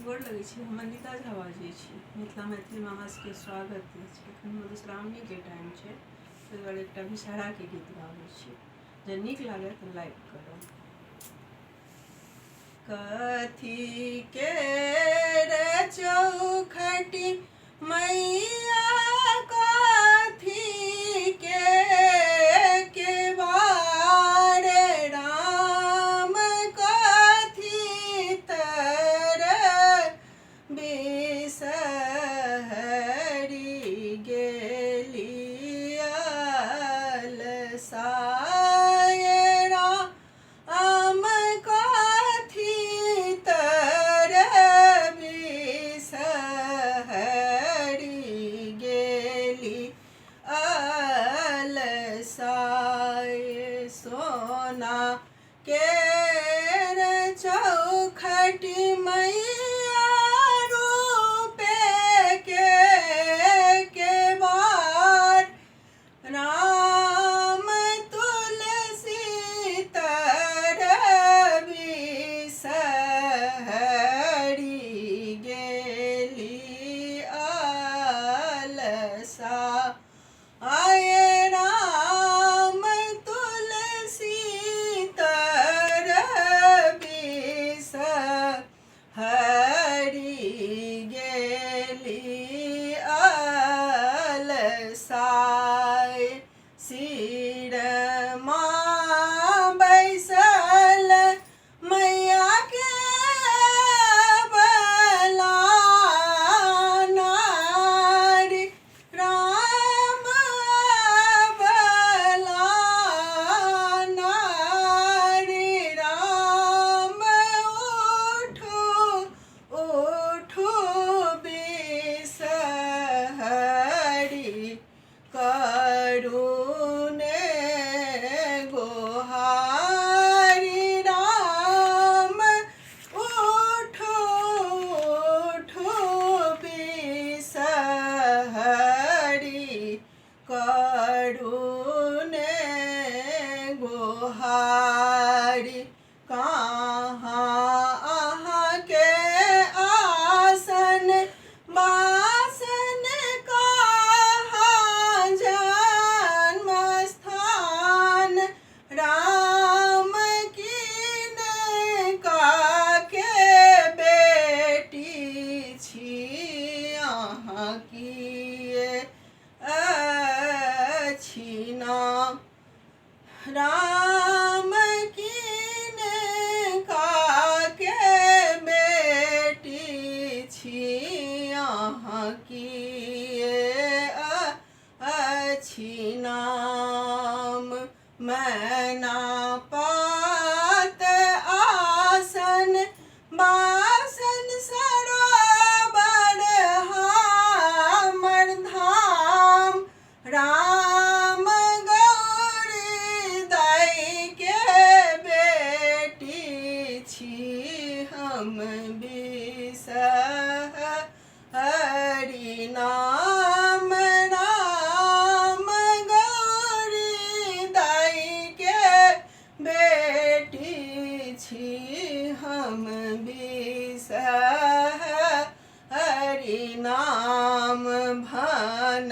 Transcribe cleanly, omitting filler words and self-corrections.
गोर लगै छी। हम अनिता झा बाजै छी। मिथिला मैथिली में अहाँ सबके स्वागत अछि। एखन मधुश्रावणी के टाइम छै, ताहि दुआरे एकटा विषहरा के गीत गाबै छी। जे नीक लागत तऽ लाइक करब। कथी के रे चौखटी मैया, कथी के बारे राम, कथी तर बिसहरी गेलिया लसायरा, आम कथी तर बिसहरी गेली अलसाय। सोना के चौखटी मैया, रूपे के बार राम, तुलसी तर बिसहरी गेली अलसा। आये राम, तुलसी तर बिसहरी गेली अलसाय। सिरमा बैसल मैया के अबला नारी, राम अबला नारी, राम उठू उठू बिसहरी करुणे गोहारी, राम उठू उठू बिसहरी करुणे गोहारी। कहाँ अहाँ के आसन बासन, कहाँ जन्म स्थान, राम किनका के बेटी छी, अहाँ किए अछि नाम, राम किनका के बेटी छी, अहाँ किए अछि नाम। मैना पात आसन बासन, सरोवर हमर धाम, राम गौरी दाई के बेटी छी, हम बिसहरी नाम, राम गौरी दाई के बेटी छी, हम बिसहरी नाम। भन